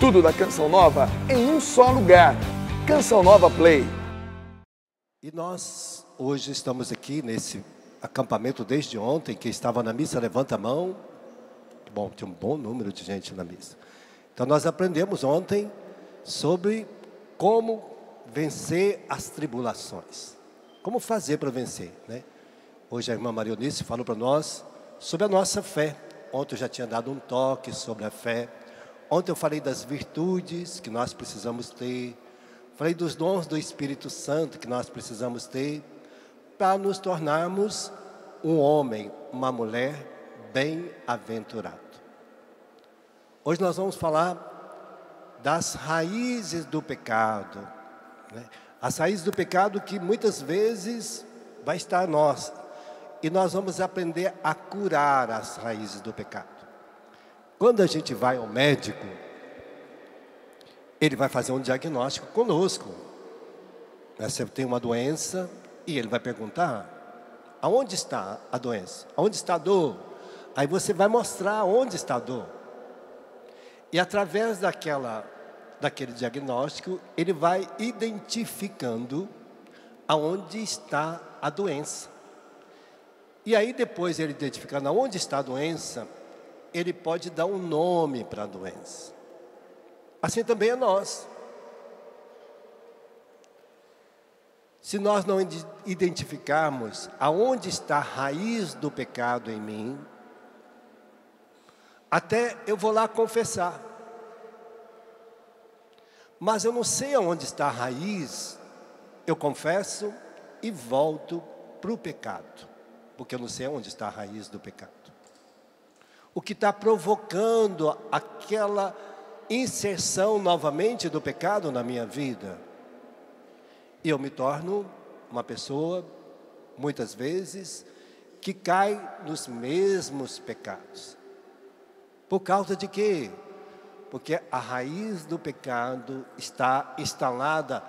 Tudo da Canção Nova em um só lugar. Canção Nova Play. E nós hoje estamos aqui nesse acampamento desde ontem. Quem estava na missa, levanta a mão. Bom, tinha um bom número de gente na missa. Então nós aprendemos ontem sobre como vencer as tribulações. Como fazer para vencer, né? Hoje a irmã Maria Eunice falou para nós sobre a nossa fé. Ontem eu já tinha dado um toque sobre a fé. Ontem eu falei das virtudes que nós precisamos ter. Falei dos dons do Espírito Santo que nós precisamos ter para nos tornarmos um homem, uma mulher bem-aventurado. Hoje nós vamos falar das raízes do pecado, né? As raízes do pecado que muitas vezes vai estar em nós. E nós vamos aprender a curar as raízes do pecado. Quando a gente vai ao médico, ele vai fazer um diagnóstico conosco. Você tem uma doença e ele vai perguntar: aonde está a doença? Aonde está a dor? Aí você vai mostrar onde está a dor. E através daquele diagnóstico, ele vai identificando aonde está a doença. E aí depois ele identificando aonde está a doença, ele pode dar um nome para a doença. Assim também é nós. Se nós não identificarmos aonde está a raiz do pecado em mim, até eu vou lá confessar. Mas eu não sei aonde está a raiz, eu confesso e volto para o pecado. Porque eu não sei onde está a raiz do pecado. O que está provocando aquela inserção novamente do pecado na minha vida. E eu me torno uma pessoa, muitas vezes, que cai nos mesmos pecados. Por causa de quê? Porque a raiz do pecado está instalada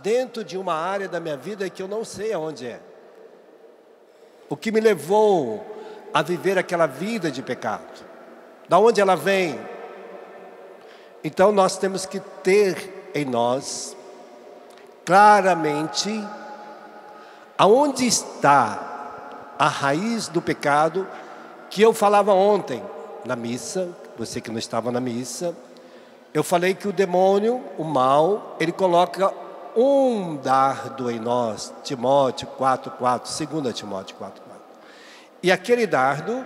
dentro de uma área da minha vida que eu não sei aonde é. O que me levou a viver aquela vida de pecado? Da onde ela vem? Então nós temos que ter em nós, claramente, aonde está a raiz do pecado que eu falava ontem na missa. Você que não estava na missa, eu falei que o demônio, o mal, ele coloca um dardo em nós. Timóteo 4:4, 2 Timóteo 4:4. E aquele dardo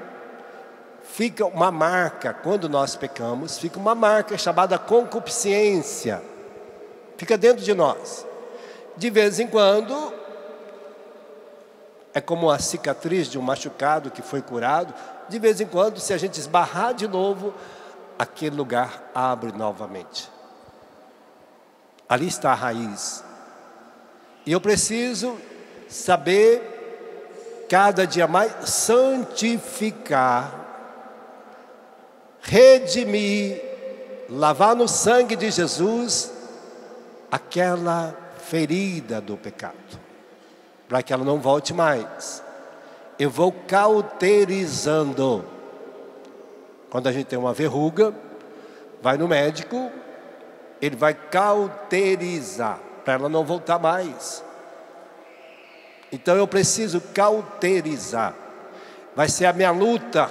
fica uma marca, quando nós pecamos, fica uma marca chamada concupiscência. Fica dentro de nós. De vez em quando, é como a cicatriz de um machucado que foi curado. De vez em quando, se a gente esbarrar de novo, aquele lugar abre novamente. Ali está a raiz. E eu preciso saber, cada dia mais, santificar, redimir, lavar no sangue de Jesus aquela ferida do pecado, para que ela não volte mais. Eu vou cauterizando. Quando a gente tem uma verruga, vai no médico, ele vai cauterizar, para ela não voltar mais. Então eu preciso cauterizar. Vai ser a minha luta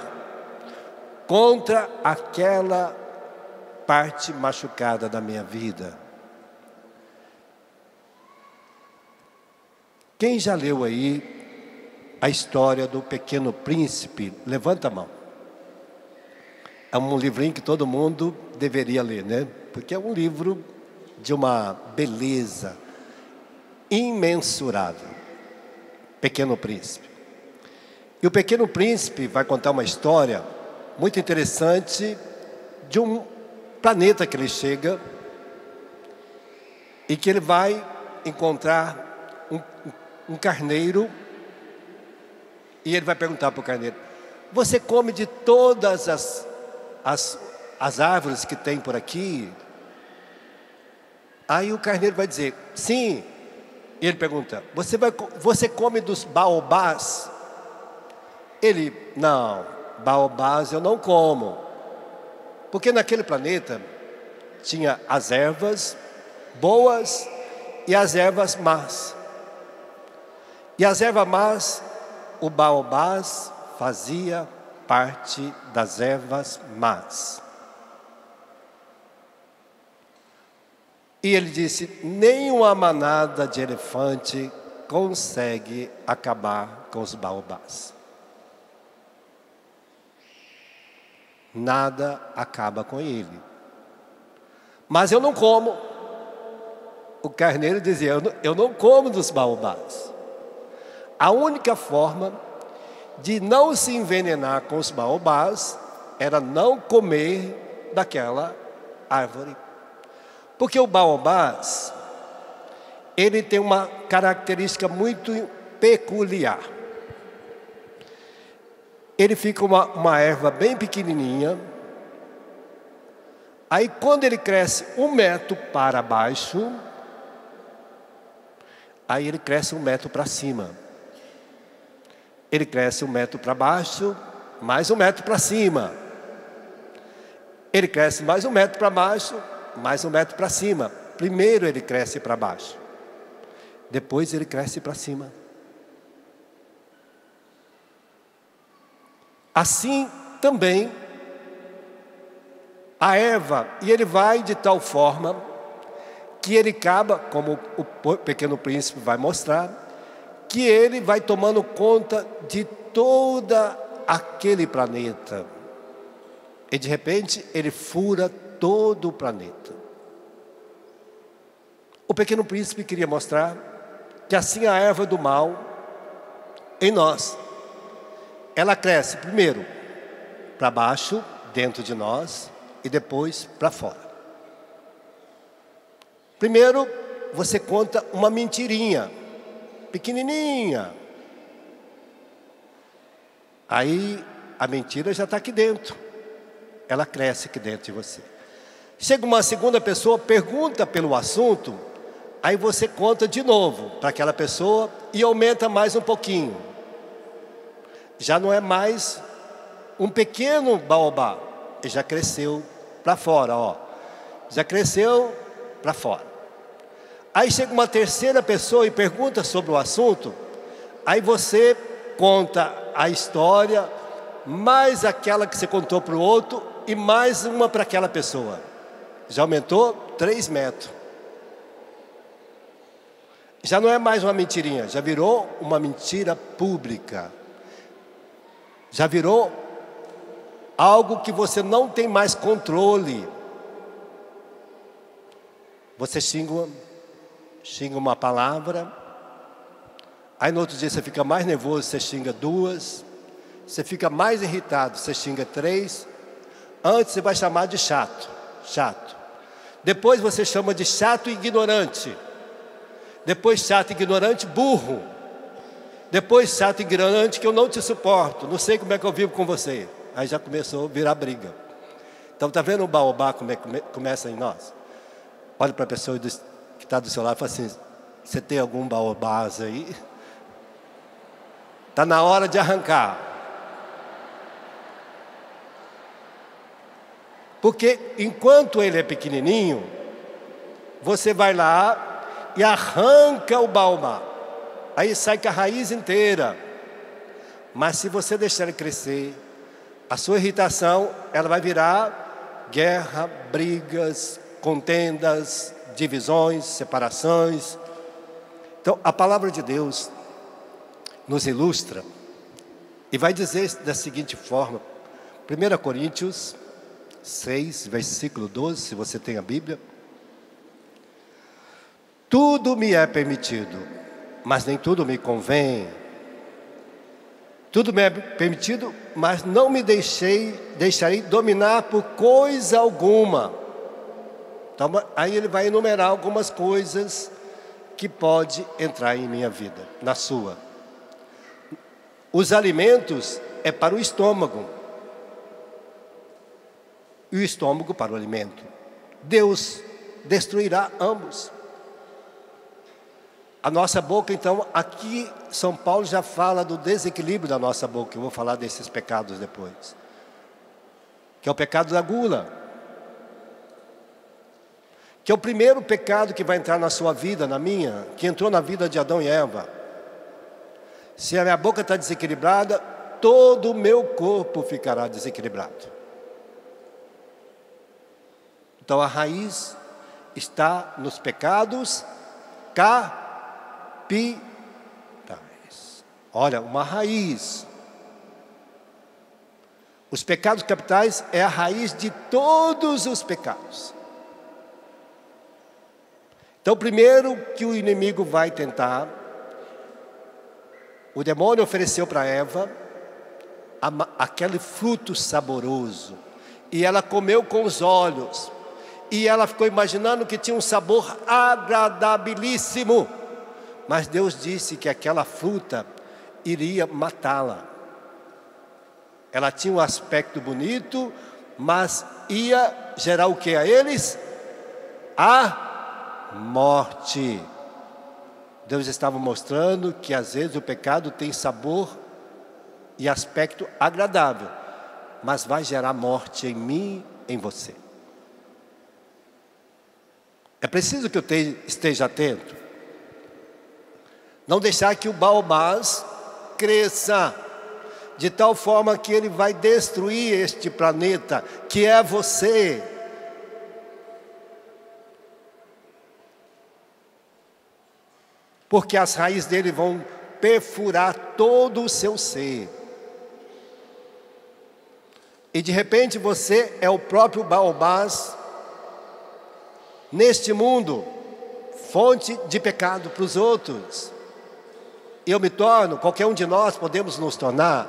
contra aquela parte machucada da minha vida. Quem já leu aí a história do Pequeno Príncipe? Levanta a mão. É um livrinho que todo mundo deveria ler, né? Porque é um livro de uma beleza imensurável. Pequeno Príncipe. E o Pequeno Príncipe vai contar uma história muito interessante de um planeta que ele chega e que ele vai encontrar um carneiro, e ele vai perguntar para o carneiro: você come de todas as árvores que tem por aqui? Aí o carneiro vai dizer: sim. E ele pergunta: você come dos baobás? Ele: não, baobás eu não como. Porque naquele planeta tinha as ervas boas e as ervas más. E as ervas más, o baobás fazia parte das ervas más. E ele disse: nem uma manada de elefante consegue acabar com os baobás. Nada acaba com ele. Mas eu não como. O carneiro dizia: eu não como dos baobás. A única forma de não se envenenar com os baobás era não comer daquela árvore. Porque o baobás, ele tem uma característica muito peculiar. Ele fica uma erva bem pequenininha. Aí quando ele cresce 1 metro para baixo, aí ele cresce 1 metro para cima. Ele cresce 1 metro para baixo, mais 1 metro para cima. Ele cresce mais 1 metro para baixo, mais 1 metro para cima. Primeiro ele cresce para baixo, depois ele cresce para cima. Assim também a erva, e ele vai de tal forma que ele acaba, como o Pequeno Príncipe vai mostrar, que ele vai tomando conta de todo aquele planeta. E de repente ele fura todo o planeta. O Pequeno Príncipe queria mostrar que assim a erva do mal em nós, ela cresce primeiro para baixo, dentro de nós, e depois para fora. Primeiro, você conta uma mentirinha, pequenininha. Aí a mentira já está aqui dentro. Ela cresce aqui dentro de você. Chega uma segunda pessoa, pergunta pelo assunto, aí você conta de novo para aquela pessoa e aumenta mais um pouquinho. Já não é mais um pequeno baobá, ele já cresceu para fora, ó. Já cresceu para fora. Aí chega uma terceira pessoa e pergunta sobre o assunto, aí você conta a história, mais aquela que você contou para o outro e mais uma para aquela pessoa. Já aumentou 3 metros. Já não é mais uma mentirinha, já virou uma mentira pública. Já virou algo que você não tem mais controle. Você xinga uma palavra, aí no outro dia você fica mais nervoso, você xinga 2, você fica mais irritado, você xinga 3. Antes você vai chamar de chato. Depois você chama de chato e ignorante. Depois chato e ignorante, burro. Depois chato e ignorante, que eu não te suporto, não sei como é que eu vivo com você. Aí já começou a virar briga. Então está vendo o baobá como é que começa em nós? Olha para a pessoa que está do seu lado e fala assim: você tem algum baobás aí? Está na hora de arrancar. Porque enquanto ele é pequenininho, você vai lá e arranca o baobá. Aí sai com a raiz inteira. Mas se você deixar ele crescer, a sua irritação, ela vai virar guerra, brigas, contendas, divisões, separações. Então, a palavra de Deus nos ilustra e vai dizer da seguinte forma. 1 Coríntios 6, versículo 12, se você tem a Bíblia. Tudo me é permitido, mas nem tudo me convém. Tudo me é permitido, mas não me deixarei dominar por coisa alguma. Então, aí ele vai enumerar algumas coisas que pode entrar em minha vida, na sua. Os alimentos é para o estômago. E o estômago para o alimento. Deus destruirá ambos. A nossa boca, então, aqui São Paulo já fala do desequilíbrio da nossa boca. Eu vou falar desses pecados depois. Que é o pecado da gula. que é o primeiro pecado que vai entrar na sua vida, na minha, que entrou na vida de Adão e Eva. Se a minha boca está desequilibrada, todo o meu corpo ficará desequilibrado. Então a raiz está nos pecados capitais. Olha, uma raiz. Os pecados capitais é a raiz de todos os pecados. Então, primeiro que o inimigo vai tentar, o demônio ofereceu para Eva aquele fruto saboroso, e ela comeu com os olhos, e ela ficou imaginando que tinha um sabor agradabilíssimo, mas Deus disse que aquela fruta iria matá-la. Ela tinha um aspecto bonito, mas ia gerar o que a eles? A morte. Deus estava mostrando que às vezes o pecado tem sabor e aspecto agradável, mas vai gerar morte em mim, em você. É preciso que eu esteja atento. Não deixar que o baobás cresça de tal forma que ele vai destruir este planeta, que é você. Porque as raízes dele vão perfurar todo o seu ser. E de repente você é o próprio baobás neste mundo, fonte de pecado para os outros. Eu me torno, qualquer um de nós podemos nos tornar.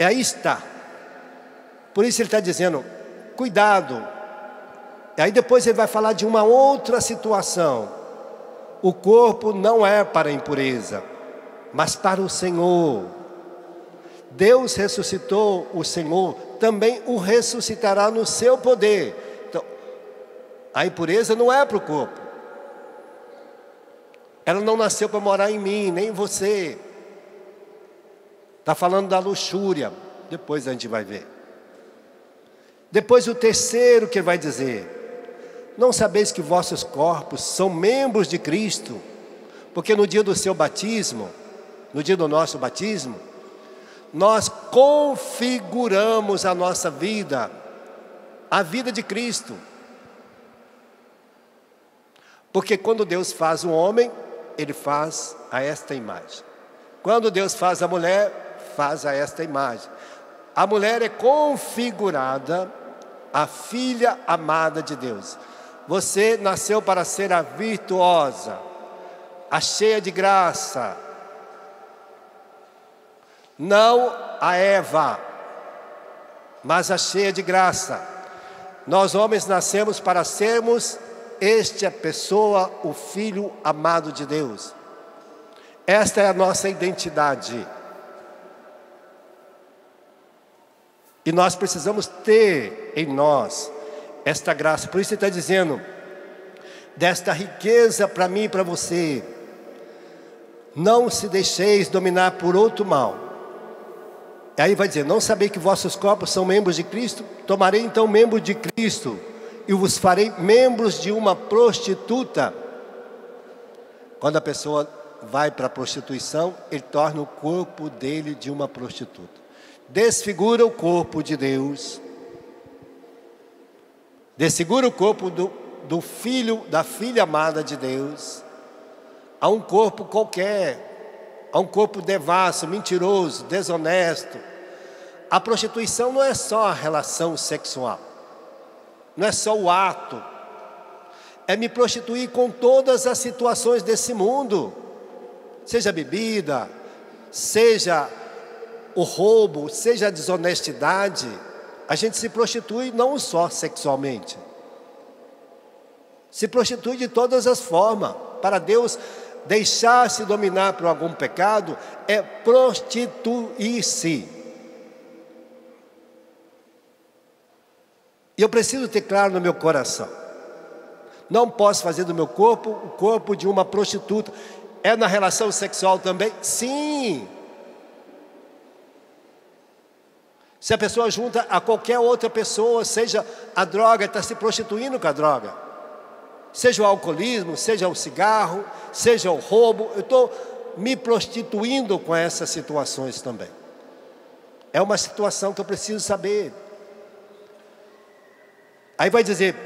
Aí está. Por isso ele está dizendo, cuidado. Aí depois ele vai falar de uma outra situação. O corpo não é para a impureza, mas para o Senhor. Deus ressuscitou o Senhor, também o ressuscitará no seu poder. Então, a impureza não é para o corpo. Ela não nasceu para morar em mim, nem em você. Está falando da luxúria, depois a gente vai ver. Depois o terceiro que ele vai dizer. Não sabeis que vossos corpos são membros de Cristo? Porque no dia do seu batismo, no dia do nosso batismo, nós configuramos a nossa vida, a vida de Cristo. Porque quando Deus faz um homem, Ele faz a esta imagem. Quando Deus faz a mulher, faz a esta imagem. A mulher é configurada a filha amada de Deus. Você nasceu para ser a virtuosa, a cheia de graça. Não a Eva, mas a cheia de graça. Nós homens nascemos para sermos esta pessoa, o filho amado de Deus. Esta é a nossa identidade. E nós precisamos ter em nós esta graça. Por isso ele está dizendo, desta riqueza para mim e para você, não se deixeis dominar por outro mal. E aí vai dizer, não sabei que vossos corpos são membros de Cristo? Tomarei então membro de Cristo e vos farei membros de uma prostituta. Quando a pessoa vai para a prostituição, ele torna o corpo dele de uma prostituta. Desfigura o corpo de Deus. Desfigura o corpo do filho, da filha amada de Deus, a um corpo qualquer, a um corpo devasso, mentiroso, desonesto. A prostituição não é só a relação sexual, não é só o ato, é me prostituir com todas as situações desse mundo, seja a bebida, seja o roubo, seja a desonestidade. A gente se prostitui não só sexualmente, se prostitui de todas as formas. Para Deus, deixar-se dominar por algum pecado é prostituir-se. E eu preciso ter claro no meu coração, não posso fazer do meu corpo o corpo de uma prostituta. É na relação sexual também? Sim. Se a pessoa junta a qualquer outra pessoa, seja a droga, está se prostituindo com a droga. Seja o alcoolismo, seja o cigarro, seja o roubo, eu estou me prostituindo com essas situações também. É uma situação que eu preciso saber. Aí vai dizer,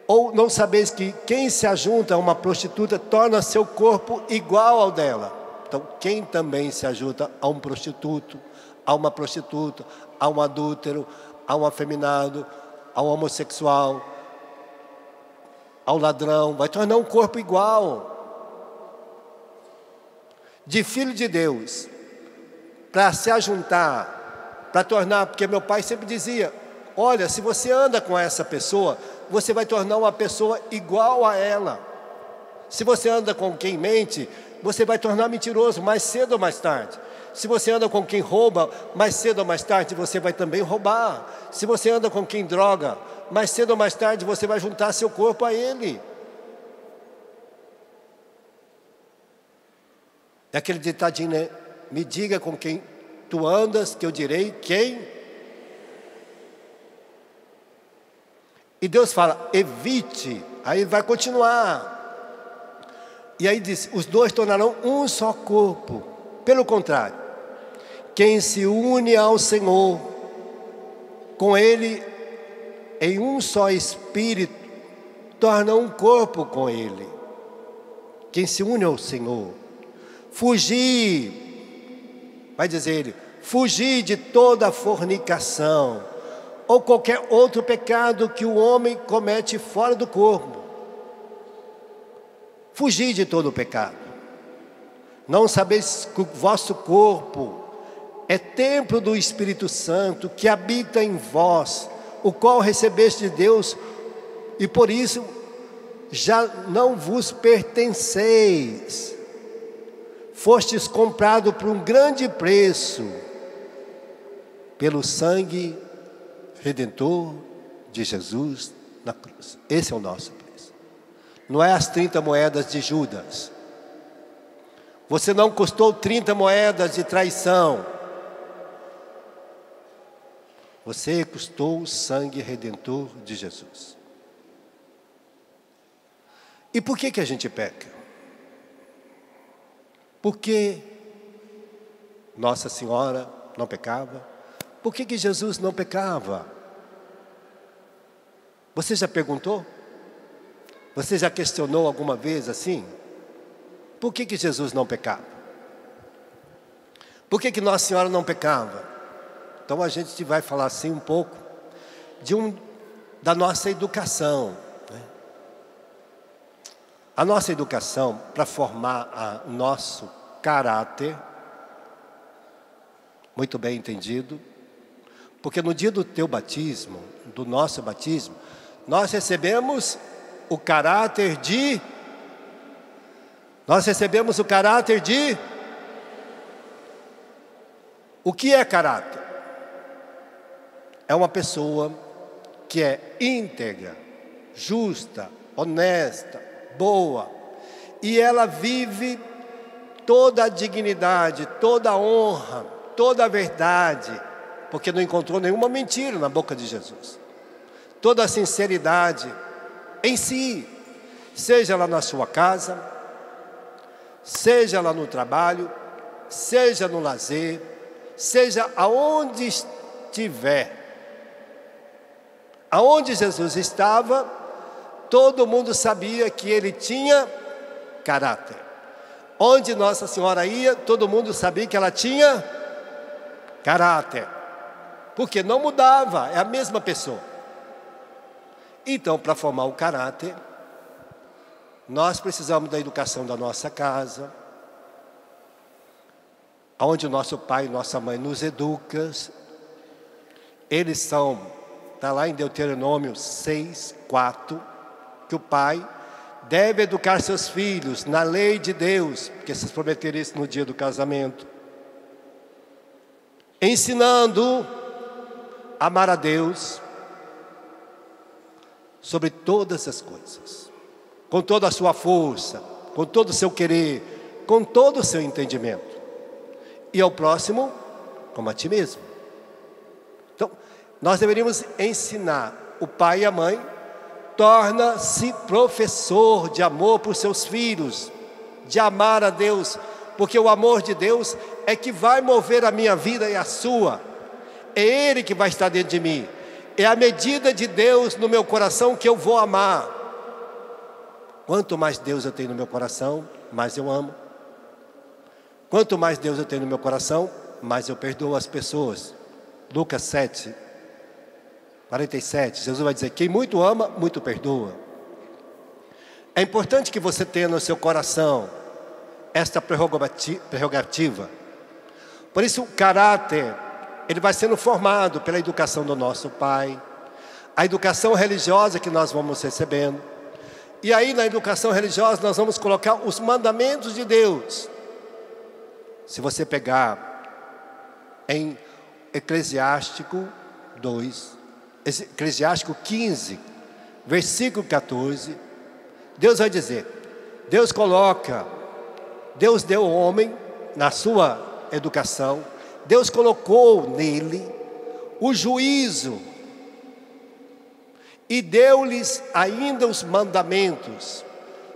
ou não sabeis que quem se ajunta a uma prostituta torna seu corpo igual ao dela. Então, quem também se ajunta a um prostituto, a uma prostituta, a um adúltero, a um afeminado, a um homossexual, ao ladrão, vai tornar um corpo igual. De filho de Deus, para se ajuntar, para tornar, porque meu pai sempre dizia, olha, se você anda com essa pessoa, você vai tornar uma pessoa igual a ela. Se você anda com quem mente, você vai tornar mentiroso mais cedo ou mais tarde. Se você anda com quem rouba, mais cedo ou mais tarde você vai também roubar. Se você anda com quem droga, mais cedo ou mais tarde você vai juntar seu corpo a ele. É aquele ditadinho, né? Me diga com quem tu andas, que eu direi quem. E Deus fala, evite. Aí vai continuar. E aí diz, os dois tornarão um só corpo. Pelo contrário, quem se une ao Senhor, com Ele em um só espírito, torna um corpo com Ele. Quem se une ao Senhor, fugir, vai dizer Ele, fugir de toda fornicação, ou qualquer outro pecado que o homem comete fora do corpo. Fugir de todo o pecado. Não sabeis que o vosso corpo é templo do Espírito Santo, que habita em vós, o qual recebeste de Deus, e por isso já não vos pertenceis. Fostes comprado por um grande preço, pelo sangue redentor de Jesus na cruz. Esse é o nosso preço. Não é as 30 moedas de Judas. Você não custou 30 moedas de traição. Você custou o sangue redentor de Jesus. E por que a gente peca? Por que Nossa Senhora não pecava? Por que Jesus não pecava? Você já perguntou? Você já questionou alguma vez assim? Por que Jesus não pecava? Por que Nossa Senhora não pecava? Então a gente vai falar assim um pouco da nossa educação, né? A nossa educação para formar o nosso caráter, muito bem entendido, porque no dia do teu batismo, do nosso batismo, nós recebemos o caráter de... O que é caráter? É uma pessoa que é íntegra, justa, honesta, boa, e ela vive toda a dignidade, toda a honra, toda a verdade, porque não encontrou nenhuma mentira na boca de Jesus. Toda a sinceridade em si, seja lá na sua casa, seja lá no trabalho, seja no lazer, seja aonde estiver. Aonde Jesus estava, todo mundo sabia que ele tinha caráter. Onde Nossa Senhora ia, todo mundo sabia que ela tinha caráter. Porque não mudava, é a mesma pessoa. Então, para formar o caráter, nós precisamos da educação da nossa casa, onde o nosso pai e nossa mãe nos educam. Eles são, está lá em Deuteronômio 6:4, que o pai deve educar seus filhos na lei de Deus, porque vocês prometeram isso no dia do casamento, ensinando a amar a Deus sobre todas as coisas, com toda a sua força, com todo o seu querer, com todo o seu entendimento, e ao próximo como a ti mesmo. Nós deveríamos ensinar o pai e a mãe, torna-se professor de amor por seus filhos, de amar a Deus, porque o amor de Deus é que vai mover a minha vida e a sua, é Ele que vai estar dentro de mim, é a medida de Deus no meu coração que eu vou amar. Quanto mais Deus eu tenho no meu coração, mais eu amo. Quanto mais Deus eu tenho no meu coração, mais eu perdoo as pessoas. Lucas 7, 47, Jesus vai dizer: quem muito ama, muito perdoa. É importante que você tenha no seu coração esta prerrogativa. Por isso o caráter, ele vai sendo formado pela educação do nosso pai, a educação religiosa que nós vamos recebendo. E aí na educação religiosa nós vamos colocar os mandamentos de Deus. Se você pegar em Eclesiástico 15, versículo 14, Deus vai dizer, Deus deu ao homem na sua educação, Deus colocou nele o juízo e deu-lhes ainda os mandamentos.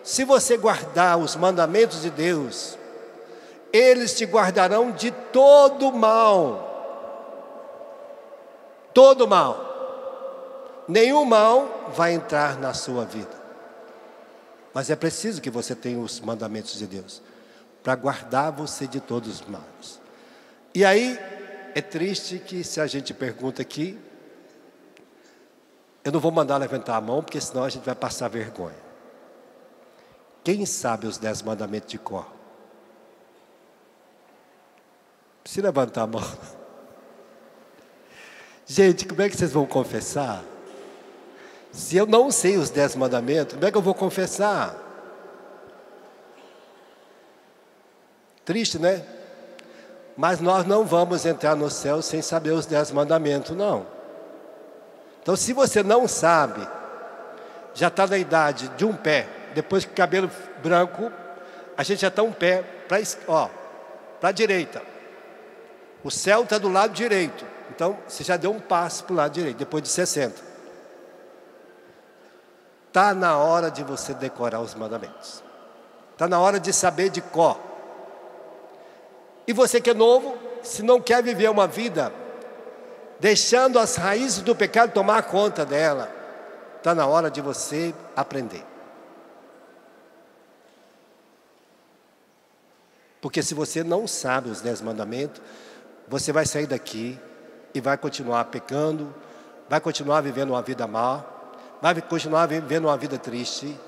Se você guardar os mandamentos de Deus, eles te guardarão de todo mal. Todo mal. Nenhum mal vai entrar na sua vida. Mas é preciso que você tenha os mandamentos de Deus para guardar você de todos os males. E aí é triste que se a gente pergunta aqui, eu não vou mandar levantar a mão, porque senão a gente vai passar vergonha. Quem sabe os 10 mandamentos de cor? Se levantar a mão. Gente, como é que vocês vão confessar? Se eu não sei os 10 mandamentos, como é que eu vou confessar? Triste, né? Mas nós não vamos entrar no céu sem saber os 10 mandamentos, não. Então, se você não sabe, já está na idade de um pé, depois que o cabelo branco, a gente já está um pé para a direita. O céu está do lado direito. Então, você já deu um passo para o lado direito, depois de 60. Está na hora de você decorar os mandamentos. Está na hora de saber de cor. E você que é novo, se não quer viver uma vida deixando as raízes do pecado tomar conta dela, está na hora de você aprender. Porque se você não sabe os 10 mandamentos, você vai sair daqui e vai continuar pecando, vai continuar vivendo uma vida má, vai continuar vivendo uma vida triste,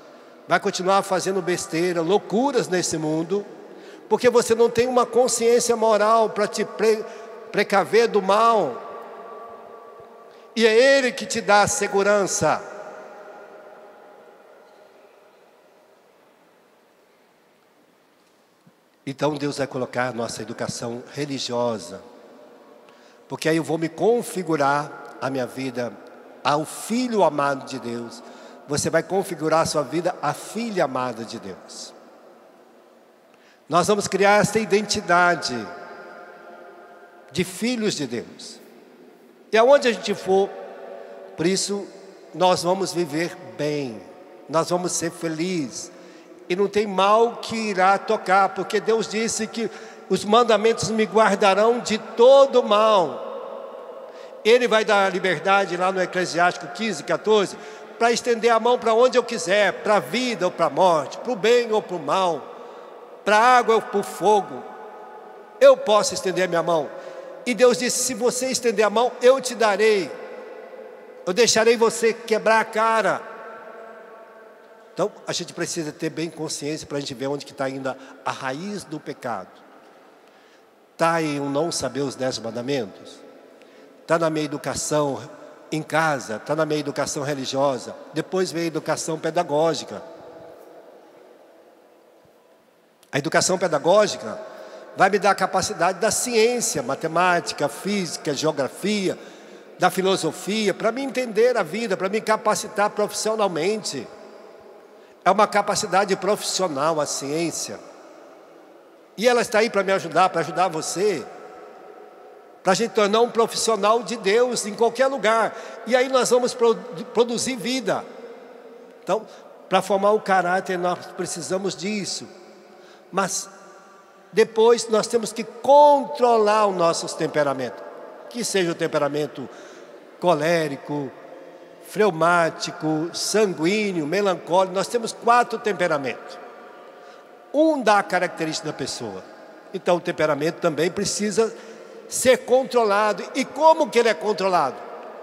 vai continuar fazendo besteira, loucuras nesse mundo, porque você não tem uma consciência moral para te precaver do mal. E é Ele que te dá a segurança. Então Deus vai colocar a nossa educação religiosa, porque aí eu vou me configurar a minha vida ao Filho amado de Deus. Você vai configurar a sua vida à filha amada de Deus. Nós vamos criar essa identidade de filhos de Deus. E aonde a gente for, por isso nós vamos viver bem, nós vamos ser felizes. E não tem mal que irá tocar, porque Deus disse que os mandamentos me guardarão de todo mal. Ele vai dar liberdade lá no Eclesiástico 15, 14, para estender a mão para onde eu quiser, para a vida ou para a morte, para o bem ou para o mal, para a água ou para o fogo. Eu posso estender a minha mão. E Deus disse, se você estender a mão, eu te darei. Eu deixarei você quebrar a cara. Então, a gente precisa ter bem consciência para a gente ver onde que está indo a raiz do pecado. Está em um não saber os 10 mandamentos? Está na minha educação em casa? Está na minha educação religiosa? Depois vem a educação pedagógica. A educação pedagógica vai me dar a capacidade da ciência, matemática, física, geografia, da filosofia, para me entender a vida, para me capacitar profissionalmente. É uma capacidade profissional a ciência. E ela está aí para me ajudar, para ajudar você. para a gente tornar um profissional de Deus em qualquer lugar. E aí nós vamos produzir vida. Então, para formar o caráter, nós precisamos disso. Mas depois nós temos que controlar os nossos temperamentos. Que seja o temperamento colérico, fleumático, sanguíneo, melancólico. Nós temos 4 temperamentos. Um dá a característica da pessoa. Então o temperamento também precisa ser controlado. E como que ele é controlado?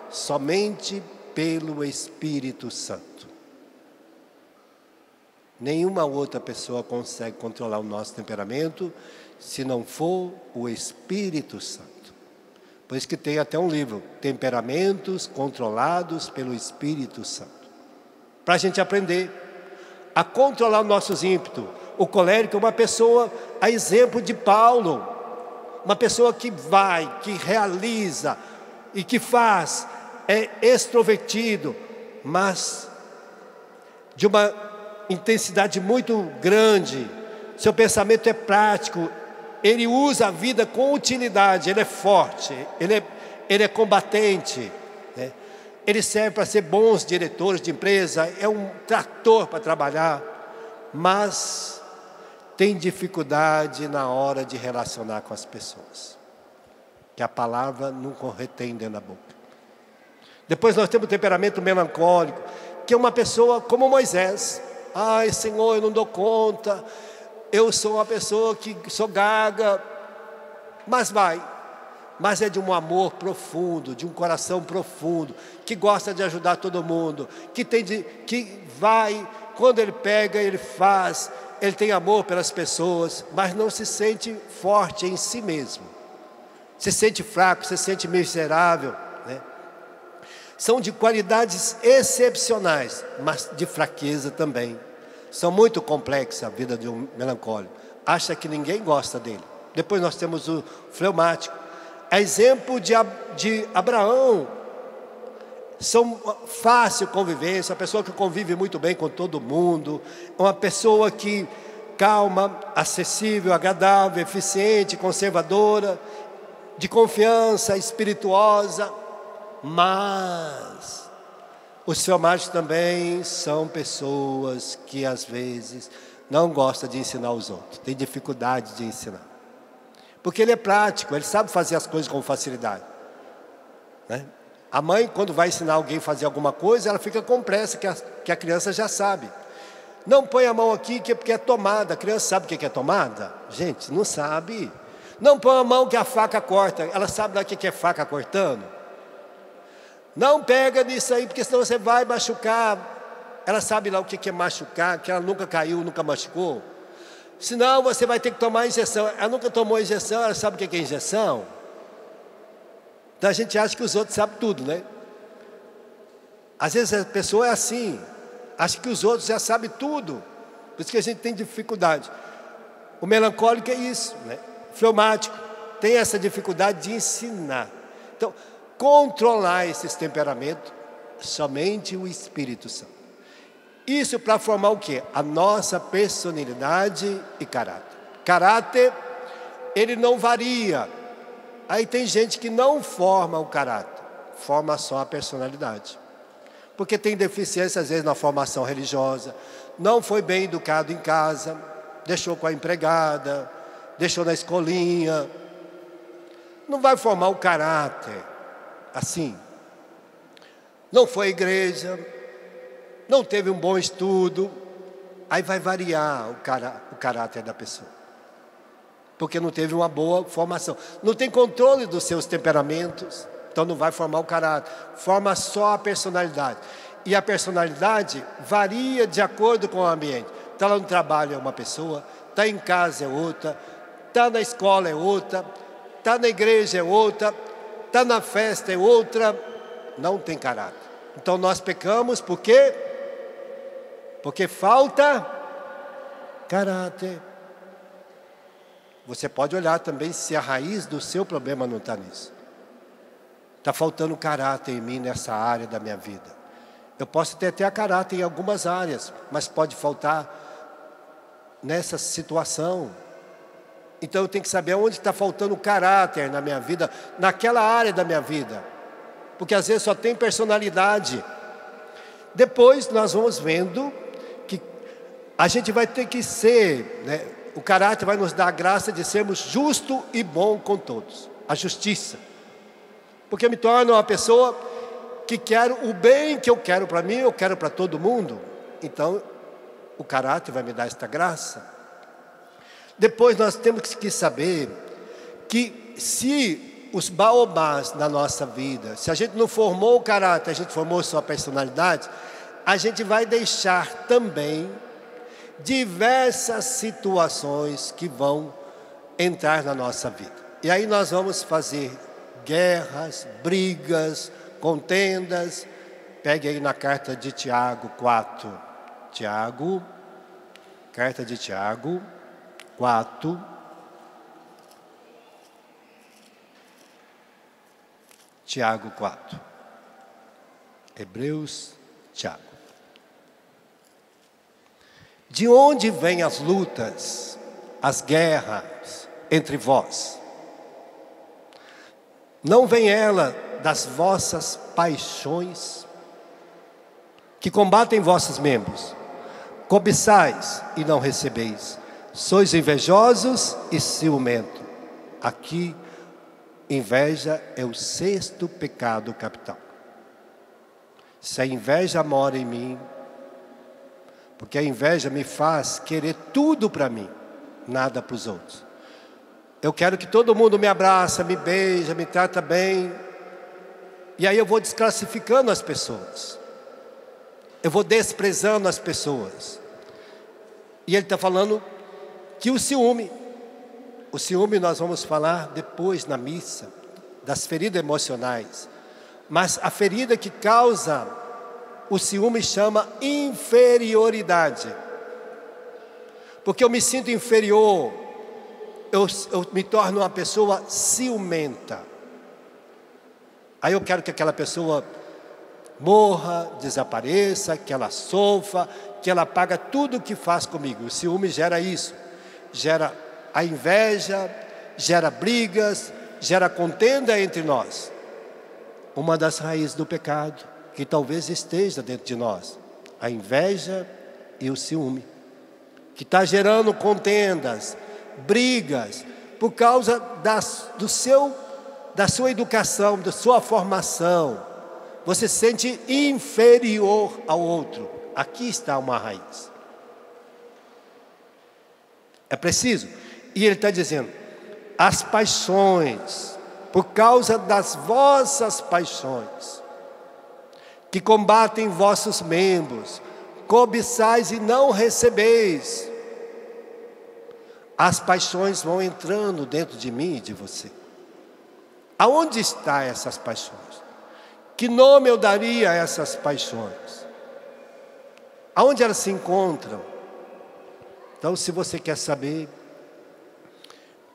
Somente pelo Espírito Santo. Nenhuma outra pessoa consegue controlar o nosso temperamento se não for o Espírito Santo. Por isso que tem até um livro, Temperamentos Controlados pelo Espírito Santo. Para a gente aprender a controlar os nossos ímpetos. O colérico é uma pessoa, a exemplo de Paulo, uma pessoa que vai, que realiza e que faz, é extrovertido, mas de uma intensidade muito grande. Seu pensamento é prático, ele usa a vida com utilidade, ele é forte, ele é combatente, né? Ele serve para ser bons diretores de empresa, é um trator para trabalhar, mas tem dificuldade na hora de relacionar com as pessoas, que a palavra não retém dentro da boca. Depois nós temos o temperamento melancólico, que é uma pessoa como Moisés. Ai, Senhor, eu não dou conta, eu sou uma pessoa que sou gaga, mas é de um amor profundo, de um coração profundo, que gosta de ajudar todo mundo, que vai, quando ele pega, ele faz, ele tem amor pelas pessoas, mas não se sente forte em si mesmo, se sente fraco, se sente miserável, né? São de qualidades excepcionais, mas de fraqueza também. São muito complexas a vida de um melancólico. Acha que ninguém gosta dele. Depois nós temos o fleumático. É exemplo de Abraão. São fácil convivência, uma pessoa que convive muito bem com todo mundo, uma pessoa que calma, acessível, agradável, eficiente, conservadora, de confiança, espirituosa. Mas os fleumáticos também são pessoas que às vezes não gostam de ensinar os outros, tem dificuldade de ensinar. Porque ele é prático, ele sabe fazer as coisas com facilidade, né? A mãe, quando vai ensinar alguém a fazer alguma coisa, ela fica com pressa, que a criança já sabe. Não põe a mão aqui, porque é tomada. A criança sabe o que é tomada? Gente, não sabe. Não põe a mão que a faca corta. Ela sabe lá o que é faca cortando? Não pega nisso aí, porque senão você vai machucar. Ela sabe lá o que é machucar, que ela nunca caiu, nunca machucou. Senão você vai ter que tomar injeção. Ela nunca tomou injeção, ela sabe o que é injeção? Então a gente acha que os outros sabem tudo, né? Às vezes a pessoa é assim, acha que os outros já sabem tudo. Por isso que a gente tem dificuldade. O melancólico é isso, né? O fleumático tem essa dificuldade de ensinar. Então, controlar esses temperamentos, somente o Espírito Santo. Isso para formar o quê? A nossa personalidade e caráter. Caráter, ele não varia. Aí tem gente que não forma o caráter, forma só a personalidade. Porque tem deficiência às vezes na formação religiosa, não foi bem educado em casa, deixou com a empregada, deixou na escolinha. Não vai formar o caráter assim. Não foi à igreja, não teve um bom estudo, aí vai variar o caráter da pessoa. Porque não teve uma boa formação. Não tem controle dos seus temperamentos, então não vai formar o caráter. Forma só a personalidade. E a personalidade varia de acordo com o ambiente. Está lá no trabalho é uma pessoa, está em casa é outra, está na escola é outra, está na igreja é outra, está na festa é outra. Não tem caráter. Então nós pecamos por quê? Porque falta caráter. Você pode olhar também se a raiz do seu problema não está nisso. Está faltando caráter em mim nessa área da minha vida. Eu posso ter até caráter em algumas áreas, mas pode faltar nessa situação. Então eu tenho que saber onde está faltando caráter na minha vida, naquela área da minha vida. Porque às vezes só tem personalidade. Depois nós vamos vendo que a gente vai ter que ser, né, o caráter vai nos dar a graça de sermos justo e bom com todos. A justiça. Porque eu me torno uma pessoa que quero o bem que eu quero para mim, eu quero para todo mundo. Então o caráter vai me dar esta graça. Depois nós temos que saber que se os baobás na nossa vida, se a gente não formou o caráter, a gente formou sua personalidade, a gente vai deixar também diversas situações que vão entrar na nossa vida. E aí nós vamos fazer guerras, brigas, contendas. Pegue aí na carta de Tiago 4. Carta de Tiago 4. Tiago 4. Hebreus, Tiago. De onde vêm as lutas, as guerras entre vós? Não vem ela das vossas paixões, que combatem vossos membros? Cobiçais e não recebeis. Sois invejosos e ciumentos. Aqui, inveja é o 6º pecado capital. Se a inveja mora em mim, porque a inveja me faz querer tudo para mim, nada para os outros. Eu quero que todo mundo me abraça, me beija, me trata bem. E aí eu vou desclassificando as pessoas. Eu vou desprezando as pessoas. E ele está falando que o ciúme nós vamos falar depois na missa, das feridas emocionais. Mas a ferida que causa o ciúme chama inferioridade. Porque eu me sinto inferior, eu me torno uma pessoa ciumenta. Aí eu quero que aquela pessoa morra, desapareça, que ela sofra, que ela paga tudo o que faz comigo. O ciúme gera isso, gera a inveja, gera brigas, gera contenda entre nós. Uma das raízes do pecado, que talvez esteja dentro de nós, a inveja e o ciúme, que está gerando contendas, brigas, por causa da sua educação, da sua formação. Você se sente inferior ao outro. Aqui está uma raiz. É preciso. E ele está dizendo, as paixões, por causa das vossas paixões, que combatem vossos membros, cobiçais e não recebeis. As paixões vão entrando dentro de mim e de você. Aonde estão essas paixões? Que nome eu daria a essas paixões? Aonde elas se encontram? Então, se você quer saber,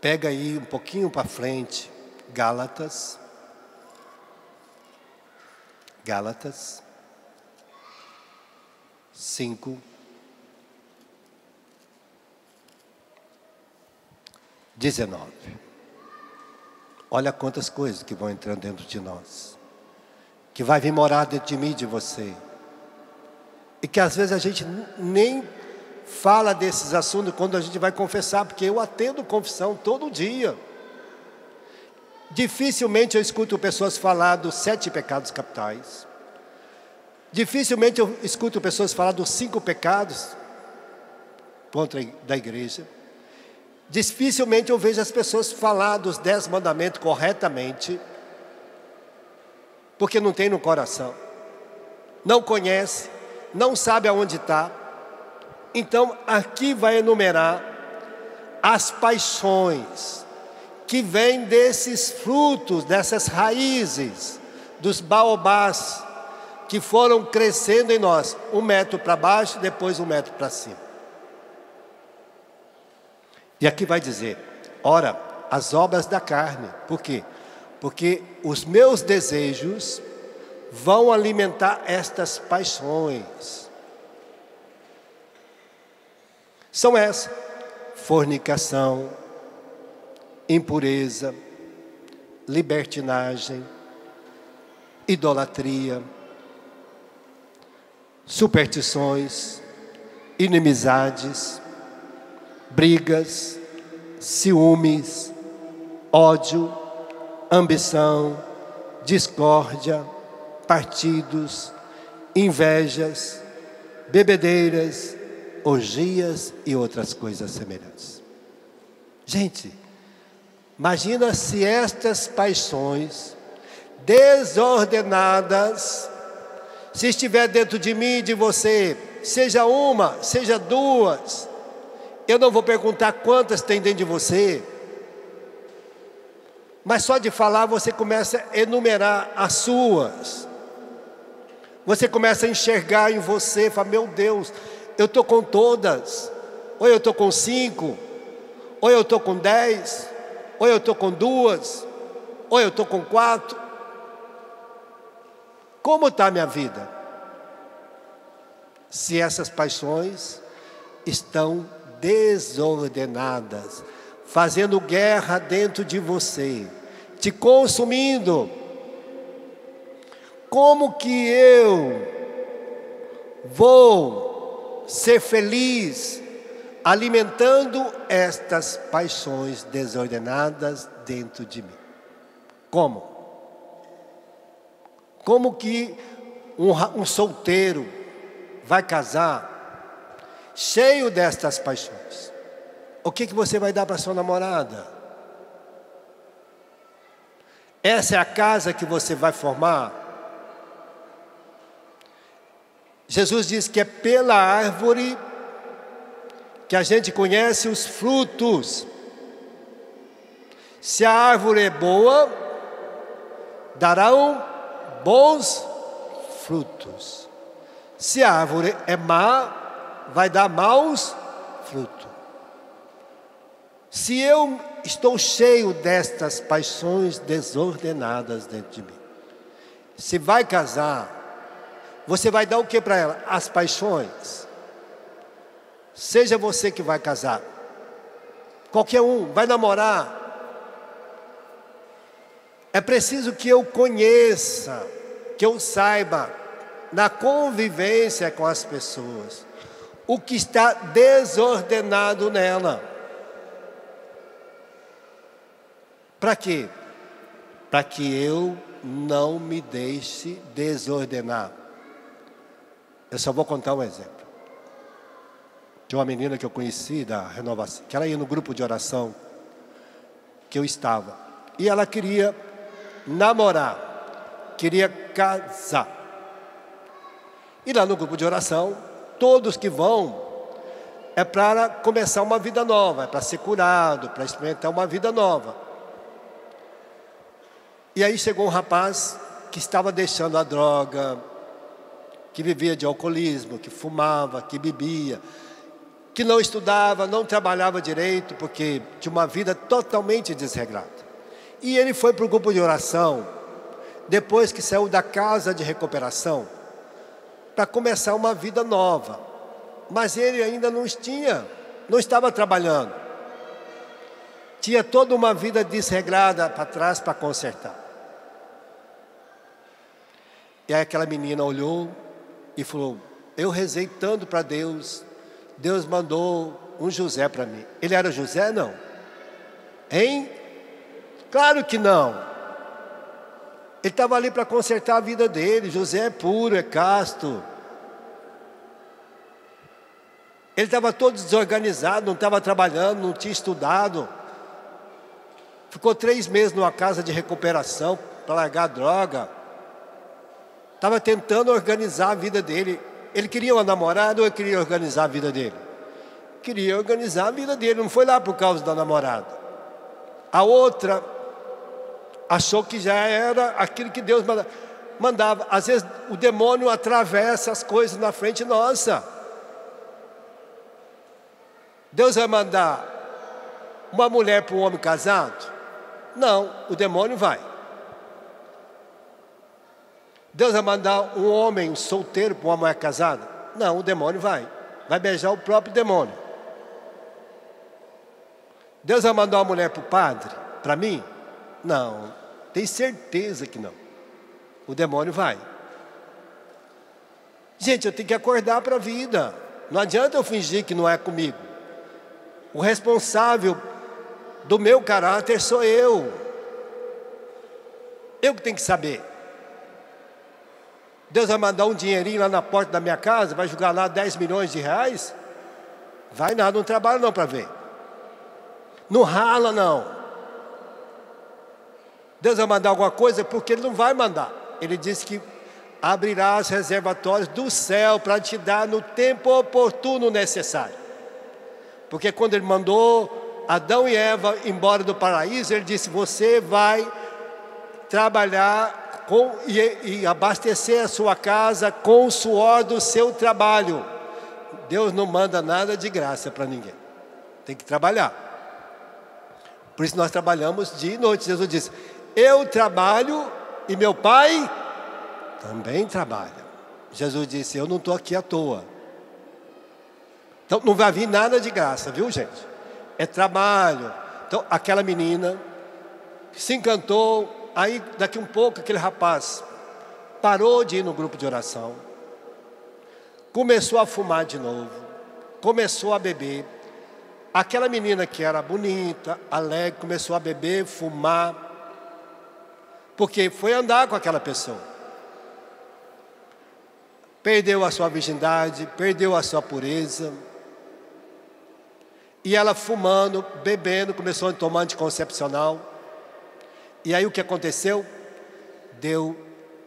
pega aí um pouquinho para frente, Gálatas 5, 19. Olha quantas coisas que vão entrando dentro de nós, que vai vir morar dentro de mim e de você, e que às vezes a gente nem fala desses assuntos quando a gente vai confessar, porque eu atendo confissão todo dia. Dificilmente eu escuto pessoas falar dos 7 pecados capitais. Dificilmente eu escuto pessoas falar dos 5 pecados contra da igreja. Dificilmente eu vejo as pessoas falar dos 10 mandamentos corretamente, porque não tem no coração, não conhece, não sabe aonde está. Então aqui vai enumerar as paixões que vêm desses frutos, dessas raízes, dos baobás, que foram crescendo em nós, 1 metro para baixo, depois 1 metro para cima. E aqui vai dizer, ora, as obras da carne. Por quê? Porque os meus desejos vão alimentar estas paixões. São essas: fornicação, impureza, libertinagem, idolatria, superstições, inimizades, brigas, ciúmes, ódio, ambição, discórdia, partidos, invejas, bebedeiras, orgias e outras coisas semelhantes. Gente, imagina se estas paixões desordenadas, se estiver dentro de mim e de você, seja uma, seja duas, eu não vou perguntar quantas tem dentro de você, mas só de falar você começa a enumerar as suas. Você começa a enxergar em você, fala, meu Deus, eu estou com todas, ou eu estou com 5, ou eu estou com 10, ou eu estou com 2, ou eu estou com 4. Como está a minha vida? Se essas paixões estão desordenadas, fazendo guerra dentro de você, te consumindo, como que eu vou ser feliz alimentando estas paixões desordenadas dentro de mim? Como? Como que um solteiro vai casar cheio destas paixões? O que você vai dar para sua namorada? Essa é a casa que você vai formar? Jesus diz que é pela árvore que a gente conhece os frutos. Se a árvore é boa, darão bons frutos. Se a árvore é má, vai dar maus frutos. Se eu estou cheio destas paixões desordenadas dentro de mim, se vai casar, você vai dar o que para ela? As paixões. Seja você que vai casar, qualquer um, vai namorar. É preciso que eu conheça, que eu saiba, na convivência com as pessoas, o que está desordenado nela. Para quê? Para que eu não me deixe desordenar. Eu só vou contar um exemplo. Tinha uma menina que eu conheci da renovação, que ela ia no grupo de oração que eu estava. E ela queria namorar, queria casar. E lá no grupo de oração, todos que vão, é para começar uma vida nova, é para ser curado, para experimentar uma vida nova. E aí chegou um rapaz que estava deixando a droga, que vivia de alcoolismo, que fumava, que bebia, que não estudava, não trabalhava direito, porque tinha uma vida totalmente desregrada. E ele foi para o grupo de oração, depois que saiu da casa de recuperação, para começar uma vida nova. Mas ele ainda não estava trabalhando. Tinha toda uma vida desregrada para trás para consertar. E aí aquela menina olhou e falou, eu rezei tanto para Deus, Deus mandou um José para mim. Ele era José? Não. Hein? Claro que não. Ele estava ali para consertar a vida dele. José é puro, é casto. Ele estava todo desorganizado, não estava trabalhando, não tinha estudado. Ficou 3 meses numa casa de recuperação para largar a droga. Estava tentando organizar a vida dele. Ele queria uma namorada ou ele queria organizar a vida dele? Queria organizar a vida dele, não foi lá por causa da namorada. A outra achou que já era aquilo que Deus mandava. Às vezes o demônio atravessa as coisas na frente nossa. Deus vai mandar uma mulher para um homem casado? Não, o demônio vai. Deus vai mandar um homem solteiro para uma mulher casada? Não, o demônio vai. Vai beijar o próprio demônio. Deus vai mandar uma mulher para o padre? Para mim? Não, tem certeza que não. O demônio vai. Gente, eu tenho que acordar para a vida. Não adianta eu fingir que não é comigo. O responsável do meu caráter sou eu. Eu que tenho que saber. Deus vai mandar um dinheirinho lá na porta da minha casa, vai jogar lá 10 milhões de reais? Vai nada, não trabalha não para ver. Não rala não. Deus vai mandar alguma coisa porque Ele não vai mandar. Ele disse que abrirá os reservatórios do céu para te dar no tempo oportuno necessário. Porque quando Ele mandou Adão e Eva embora do paraíso, Ele disse: você vai trabalhar e abastecer a sua casa com o suor do seu trabalho. Deus não manda nada de graça para ninguém. Tem que trabalhar. Por isso nós trabalhamos dia e noite. Jesus disse: eu trabalho e meu Pai também trabalha. Jesus disse: eu não estou aqui à toa. Então não vai vir nada de graça, viu, gente? É trabalho. Então aquela menina se encantou. Aí daqui um pouco aquele rapaz parou de ir no grupo de oração, começou a fumar de novo, começou a beber. Aquela menina que era bonita, alegre, começou a beber, fumar, porque foi andar com aquela pessoa. Perdeu a sua virgindade, perdeu a sua pureza. E ela fumando, bebendo, começou a tomar anticoncepcional. E aí o que aconteceu? Deu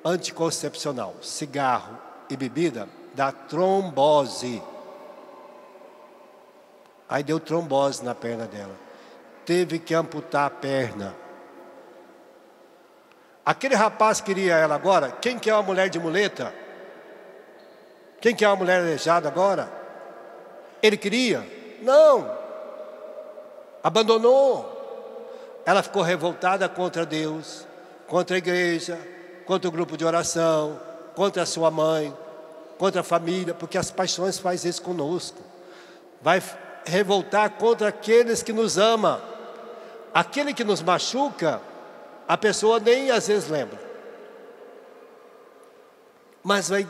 anticoncepcional, cigarro e bebida, dá trombose. Aí deu trombose na perna dela. Teve que amputar a perna. Aquele rapaz queria ela agora. Quem quer uma mulher de muleta? Quem quer uma mulher aleijada agora? Ele queria? Não. Abandonou. Ela ficou revoltada contra Deus, contra a igreja, contra o grupo de oração, contra a sua mãe, contra a família, porque as paixões fazem isso conosco. Vai revoltar contra aqueles que nos amam. Aquele que nos machuca, a pessoa nem às vezes lembra. Mas vai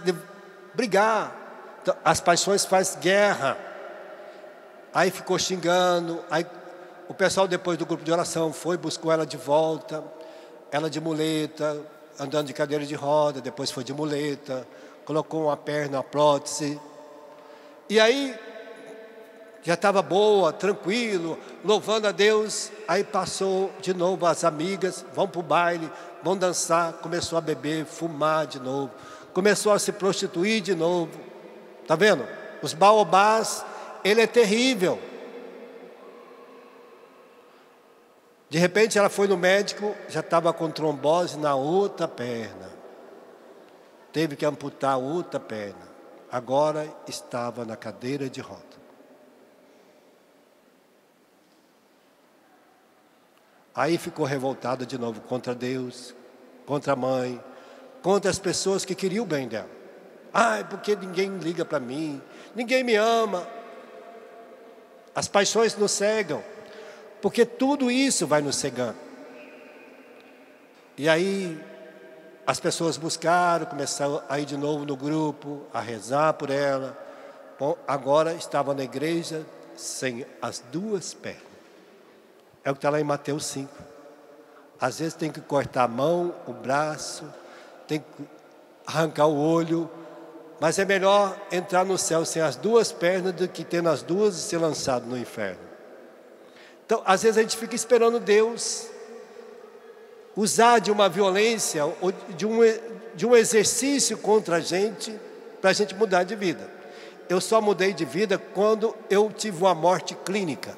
brigar. Então, as paixões fazem guerra. Aí ficou xingando, aí o pessoal depois do grupo de oração foi, buscou ela de volta, ela de muleta, andando de cadeira de roda, depois foi de muleta, colocou uma perna, uma prótese. E aí, já estava boa, tranquilo, louvando a Deus. Aí passou de novo as amigas, vão para o baile, vão dançar, começou a beber, fumar de novo, começou a se prostituir de novo. Está vendo? Os baobás, ele é terrível. De repente ela foi no médico, já estava com trombose na outra perna. Teve que amputar a outra perna. Agora estava na cadeira de roda. Aí ficou revoltada de novo contra Deus, contra a mãe, contra as pessoas que queriam o bem dela. Ai, porque ninguém liga para mim, ninguém me ama. As paixões nos cegam. Porque tudo isso vai nos cegando. E aí, as pessoas buscaram, começaram a ir de novo no grupo, a rezar por ela. Bom, agora estava na igreja sem as duas pernas. É o que está lá em Mateus 5. Às vezes tem que cortar a mão, o braço, tem que arrancar o olho. Mas é melhor entrar no céu sem as duas pernas do que tendo as duas e ser lançado no inferno. Então, às vezes a gente fica esperando Deus usar de uma violência, ou de um exercício contra a gente, para a gente mudar de vida. Eu só mudei de vida quando eu tive uma morte clínica.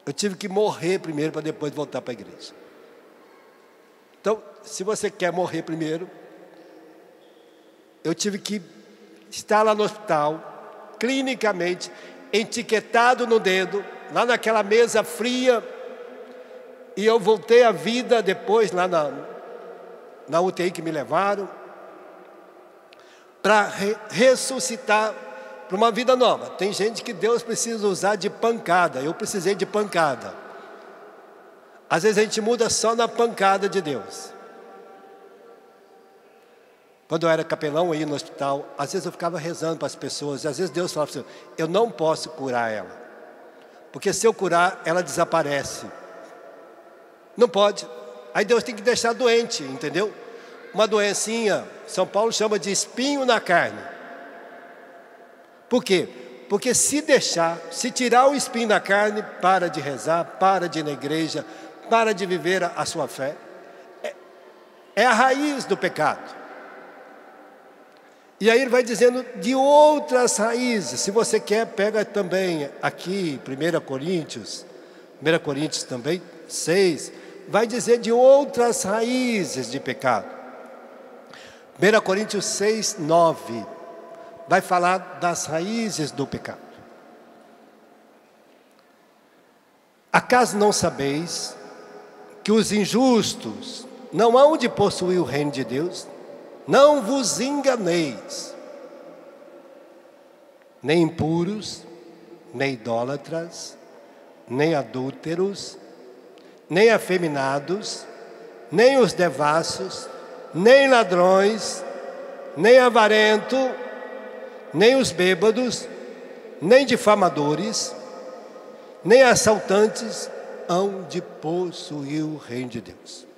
Eu tive que morrer primeiro para depois voltar para a igreja. Então, se você quer morrer primeiro, eu tive que estar lá no hospital, clinicamente, etiquetado no dedo, lá naquela mesa fria, e eu voltei à vida depois lá na UTI que me levaram, para ressuscitar, para uma vida nova. Tem gente que Deus precisa usar de pancada. Eu precisei de pancada. Às vezes a gente muda só na pancada de Deus. Quando eu era capelão, eu ia no hospital, às vezes eu ficava rezando para as pessoas, e às vezes Deus falava assim, eu não posso curar ela, porque se eu curar, ela desaparece. Não pode. Aí Deus tem que deixar doente, entendeu? Uma doencinha, São Paulo chama de espinho na carne. Por quê? Porque se deixar, se tirar o espinho da carne, para de rezar, para de ir na igreja, para de viver a sua fé. É a raiz do pecado. E aí ele vai dizendo de outras raízes. Se você quer, pega também aqui, 1 Coríntios também, 6, vai dizer de outras raízes de pecado. 1 Coríntios 6, 9, vai falar das raízes do pecado. Acaso não sabeis que os injustos não hão de possuir o reino de Deus? Não vos enganeis, nem impuros, nem idólatras, nem adúlteros, nem afeminados, nem os devassos, nem ladrões, nem avarento, nem os bêbados, nem difamadores, nem assaltantes hão de possuir o reino de Deus.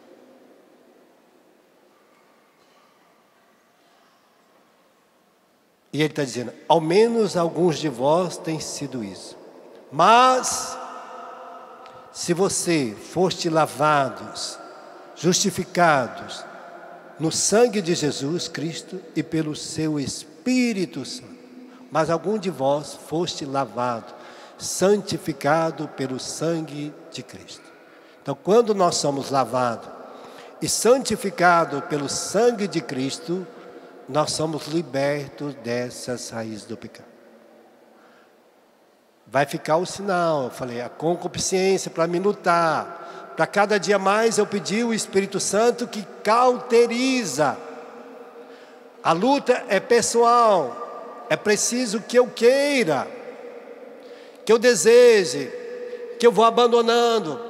E ele está dizendo, ao menos alguns de vós têm sido isso. Mas, se você foste lavados, justificados, no sangue de Jesus Cristo e pelo seu Espírito Santo. Mas algum de vós foste lavado, santificado pelo sangue de Cristo. Então, quando nós somos lavados e santificados pelo sangue de Cristo, nós somos libertos dessas raízes do pecado. Vai ficar o sinal, eu falei, a concupiscência para me lutar. Para cada dia mais eu pedi o Espírito Santo que cauteriza. A luta é pessoal, é preciso que eu queira, que eu deseje, que eu vou abandonando.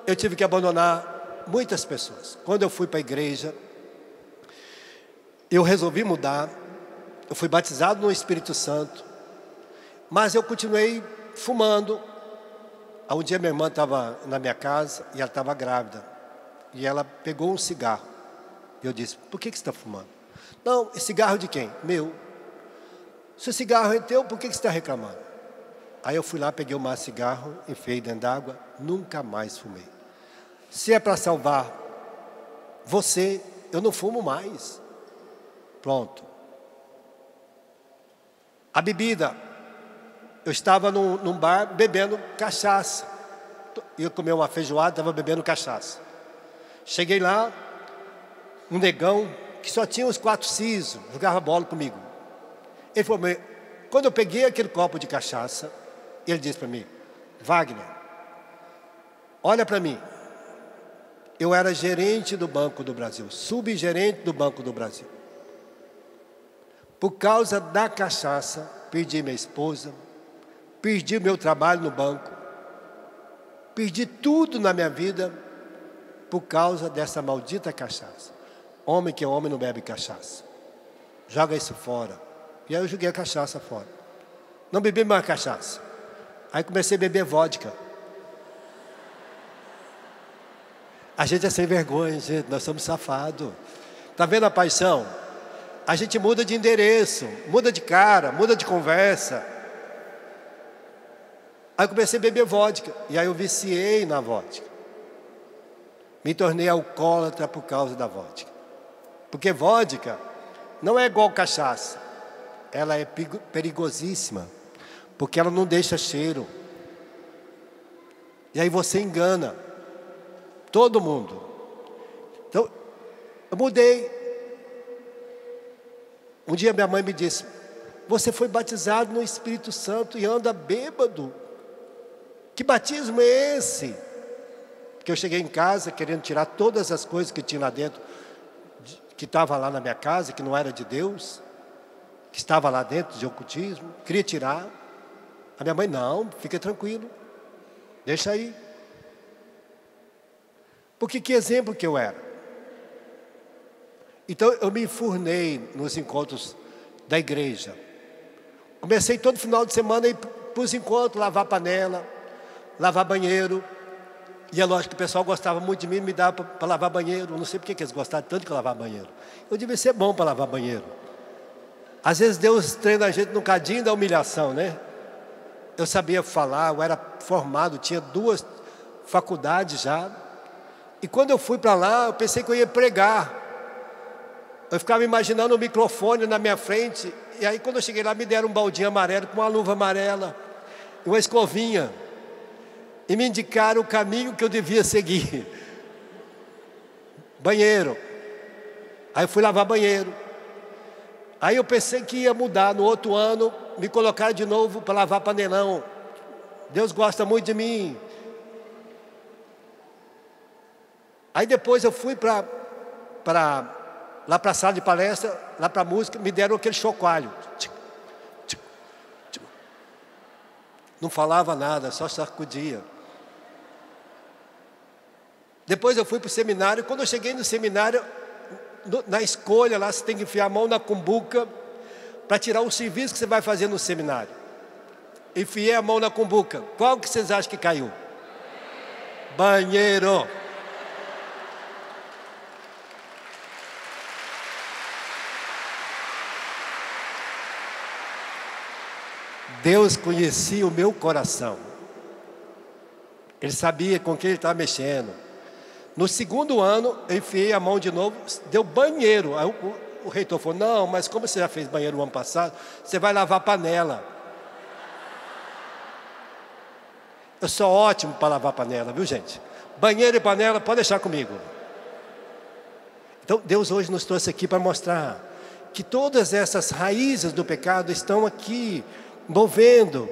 Eu tive que abandonar muitas pessoas. Quando eu fui para a igreja, eu resolvi mudar, eu fui batizado no Espírito Santo, mas eu continuei fumando. Um dia minha irmã estava na minha casa e ela estava grávida. E ela pegou um cigarro. E eu disse, por que você está fumando? Não, esse cigarro de quem? Meu. Se o cigarro é teu, por que você está reclamando? Aí eu fui lá, peguei o maço de cigarro, enfiei dentro d'água, nunca mais fumei. Se é para salvar você, eu não fumo mais. Pronto. A bebida, eu estava num bar bebendo cachaça. Eu comi uma feijoada, estava bebendo cachaça. Cheguei lá, um negão que só tinha uns 4 sisos, jogava bola comigo. Ele falou, quando eu peguei aquele copo de cachaça, ele disse para mim, Wagner, olha para mim. Eu era gerente do Banco do Brasil, subgerente do Banco do Brasil. Por causa da cachaça, perdi minha esposa, perdi meu trabalho no banco, perdi tudo na minha vida por causa dessa maldita cachaça. Homem que é homem não bebe cachaça. Joga isso fora. E aí eu joguei a cachaça fora. Não bebi mais cachaça. Aí comecei a beber vodka. A gente é sem vergonha, gente. Nós somos safados. Está vendo a paixão? A gente muda de endereço, muda de cara, muda de conversa. Aí eu comecei a beber vodka. E aí eu viciei na vodka. Me tornei alcoólatra por causa da vodka. Porque vodka não é igual cachaça. Ela é perigosíssima. Porque ela não deixa cheiro. E aí você engana todo mundo. Então, eu mudei. Um dia minha mãe me disse, você foi batizado no Espírito Santo e anda bêbado. Que batismo é esse? Porque eu cheguei em casa querendo tirar todas as coisas que tinha lá dentro, que estava lá na minha casa, que não era de Deus, que estava lá dentro de ocultismo, queria tirar. A minha mãe, não, fica tranquilo, deixa aí. Porque que exemplo que eu era. Então eu me enfurnei nos encontros da igreja. Comecei todo final de semana a ir para os encontros, lavar panela, lavar banheiro. E é lógico que o pessoal gostava muito de mim, me dava para lavar banheiro. Eu não sei porque que eles gostavam tanto de lavar banheiro. Eu devia ser bom para lavar banheiro. Às vezes Deus treina a gente no cadinho da humilhação, né? Eu sabia falar, eu era formado, tinha 2 faculdades já. E quando eu fui para lá, eu pensei que eu ia pregar. Eu ficava imaginando o microfone na minha frente. E aí quando eu cheguei lá, me deram um baldinho amarelo com uma luva amarela e uma escovinha. E me indicaram o caminho que eu devia seguir. Banheiro. Aí eu fui lavar banheiro. Aí eu pensei que ia mudar. No outro ano, me colocaram de novo para lavar panelão. Deus gosta muito de mim. Aí depois eu fui lá para a sala de palestra, lá para a música, me deram aquele chocalho. Não falava nada, só sacudia. Depois eu fui para o seminário. Quando eu cheguei no seminário, na escolha lá, você tem que enfiar a mão na cumbuca para tirar o serviço que você vai fazer no seminário. Enfiei a mão na cumbuca. Qual que vocês acham que caiu? Banheiro. Deus conhecia o meu coração. Ele sabia com quem ele estava mexendo. No segundo ano, eu enfiei a mão de novo, deu banheiro. Aí o reitor falou, não, mas como você já fez banheiro no ano passado, você vai lavar panela. Eu sou ótimo para lavar panela, viu gente? Banheiro e panela, pode deixar comigo. Então, Deus hoje nos trouxe aqui para mostrar que todas essas raízes do pecado estão aqui, movendo.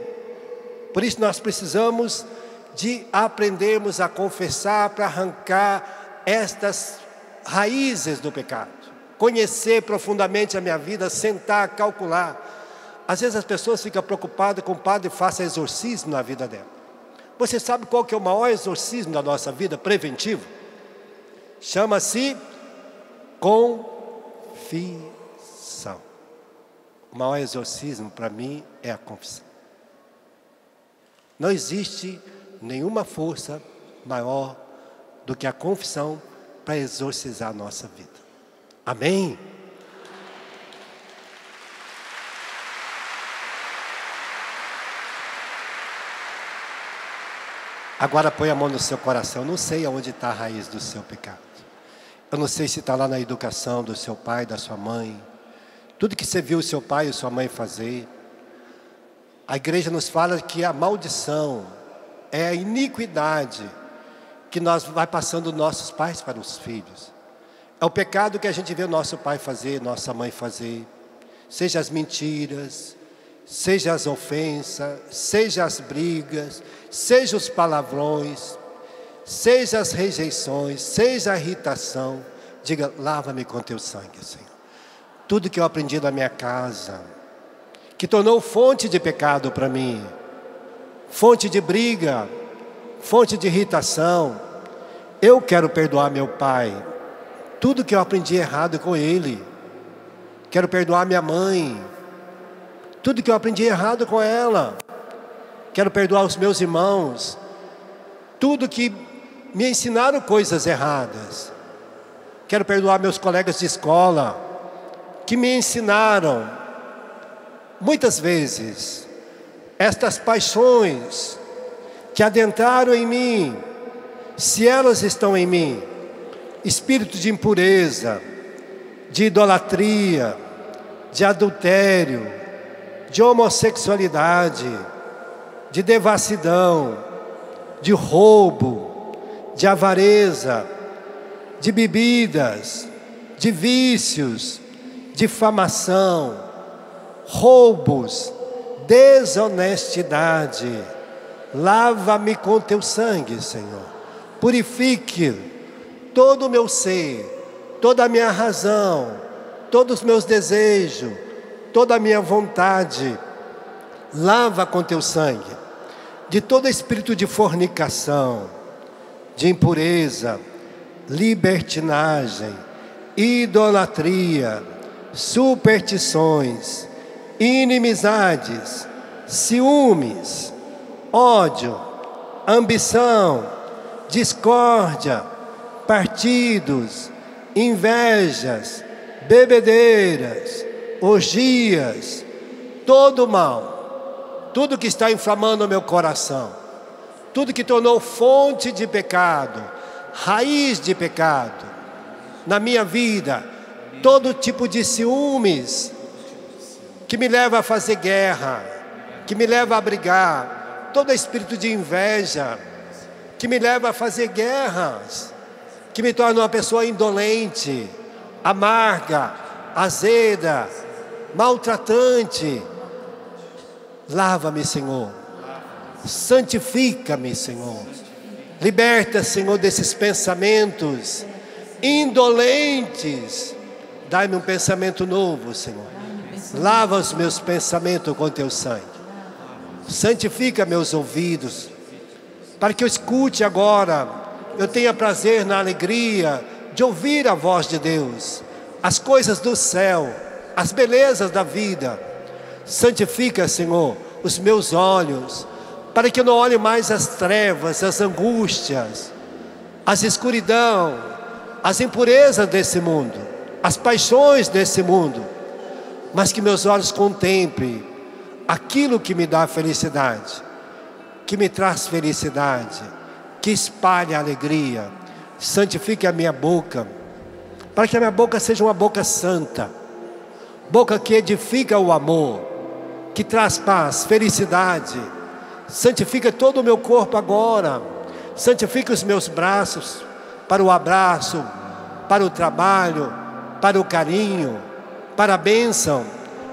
Por isso nós precisamos de aprendermos a confessar para arrancar estas raízes do pecado. Conhecer profundamente a minha vida, sentar, calcular. Às vezes as pessoas ficam preocupadas com o padre faça exorcismo na vida dela. Você sabe qual que é o maior exorcismo da nossa vida, preventivo? Chama-se confissão. O maior exorcismo para mim é a confissão. Não existe nenhuma força maior do que a confissão para exorcizar a nossa vida. Amém? Agora põe a mão no seu coração. Eu não sei aonde está a raiz do seu pecado. Eu não sei se está lá na educação do seu pai, da sua mãe. Tudo que você viu o seu pai e sua mãe fazer. A igreja nos fala que a maldição é a iniquidade que nós vai passando dos nossos pais para os filhos. É o pecado que a gente vê o nosso pai fazer, nossa mãe fazer. Seja as mentiras, seja as ofensas, seja as brigas, seja os palavrões, seja as rejeições, seja a irritação. Diga, lava-me com teu sangue, Senhor. Tudo que eu aprendi na minha casa, que tornou fonte de pecado para mim, fonte de briga, fonte de irritação. Eu quero perdoar meu pai. Tudo que eu aprendi errado com ele. Quero perdoar minha mãe. Tudo que eu aprendi errado com ela. Quero perdoar os meus irmãos. Tudo que me ensinaram coisas erradas. Quero perdoar meus colegas de escola, que me ensinaram, muitas vezes, estas paixões que adentraram em mim, se elas estão em mim, espírito de impureza, de idolatria, de adultério, de homossexualidade, de devassidão, de roubo, de avareza, de bebidas, de vícios, difamação, roubos, desonestidade. Lava-me com teu sangue, Senhor. Purifique todo o meu ser, toda a minha razão, todos os meus desejos, toda a minha vontade. Lava com teu sangue de todo espírito de fornicação, de impureza, libertinagem, idolatria, superstições, inimizades, ciúmes, ódio, ambição, discórdia, partidos, invejas, bebedeiras, orgias, todo mal, tudo que está inflamando o meu coração, tudo que tornou fonte de pecado, raiz de pecado na minha vida, todo tipo de ciúmes que me leva a fazer guerra, que me leva a brigar, todo espírito de inveja que me leva a fazer guerras, que me torna uma pessoa indolente, amarga, azeda, maltratante. Lava-me, Senhor. Santifica-me, Senhor. Liberta, Senhor, desses pensamentos indolentes. Dai-me um pensamento novo, Senhor. Lava os meus pensamentos com teu sangue. Santifica meus ouvidos, para que eu escute agora, eu tenha prazer na alegria de ouvir a voz de Deus, as coisas do céu, as belezas da vida. Santifica, Senhor, os meus olhos, para que eu não olhe mais as trevas, as angústias, as escuridão, as impurezas desse mundo, as paixões desse mundo, mas que meus olhos contemplem aquilo que me dá felicidade, que me traz felicidade, que espalha alegria. Santifique a minha boca, para que a minha boca seja uma boca santa, boca que edifica o amor, que traz paz, felicidade. Santifica todo o meu corpo agora. Santifica os meus braços para o abraço, para o trabalho, para o carinho, para a bênção.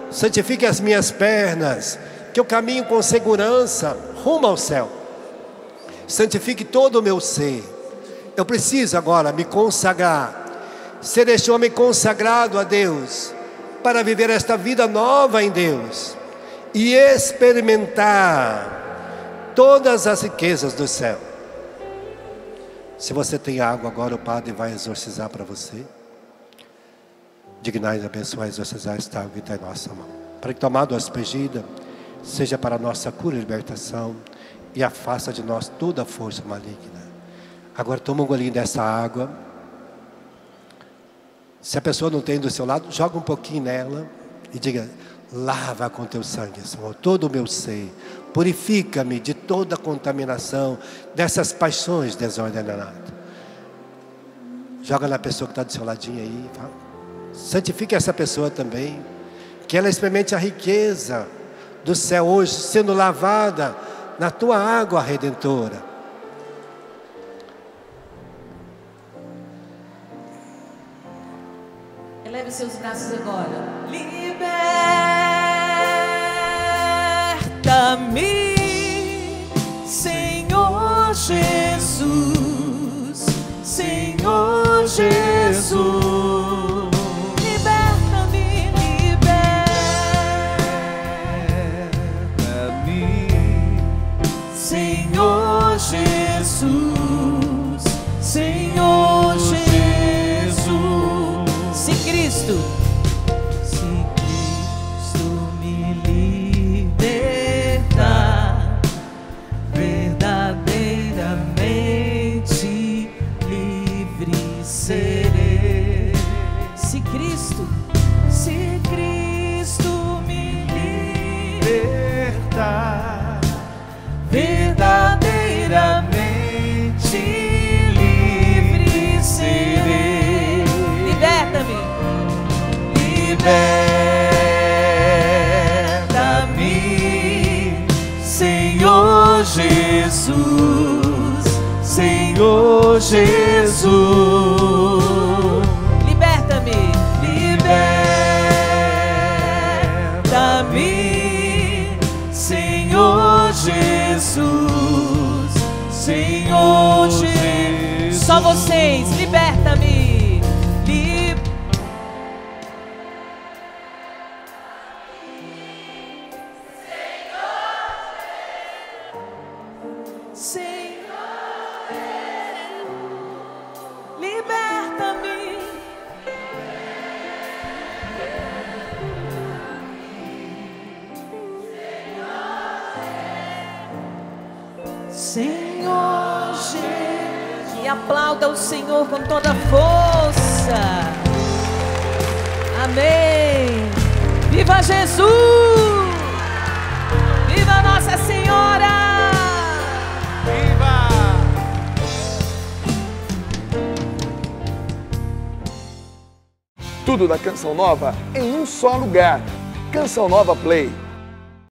Santifique as minhas pernas, que eu caminho com segurança rumo ao céu. Santifique todo o meu ser. Eu preciso agora me consagrar, ser este homem consagrado a Deus, para viver esta vida nova em Deus e experimentar todas as riquezas do céu. Se você tem água agora, o Padre vai exorcizar para você. Dignai-nos abençoar e exorcizar esta água que está em nossa mão, para que, tomado a aspergida, seja para a nossa cura e libertação, e afasta de nós toda a força maligna. Agora toma um golinho dessa água. Se a pessoa não tem do seu lado, joga um pouquinho nela e diga: lava com teu sangue, Senhor, todo o meu ser. Purifica-me de toda a contaminação dessas paixões desordenadas. Joga na pessoa que está do seu ladinho aí. Fala. Santifique essa pessoa também, que ela experimente a riqueza do céu hoje, sendo lavada na tua água redentora. Eleve os seus braços agora. Liberta-me, Senhor Jesus, Senhor Jesus. Senhor Jesus, Senhor Jesus. Se Cristo me libertar, verdadeiramente livre serei. Se Cristo me libertar, verdadeiramente livre serei. Liberta-me, liberta-me, Senhor Jesus, Senhor Jesus. Liberta-me, liberta-me, Senhor Jesus, Senhor Jesus. Só vocês, liberta-me. Senhor Jesus. E aplauda o Senhor com toda a força. Amém. Viva Jesus! Viva Nossa Senhora! Viva! Tudo da Canção Nova em um só lugar. Canção Nova Play.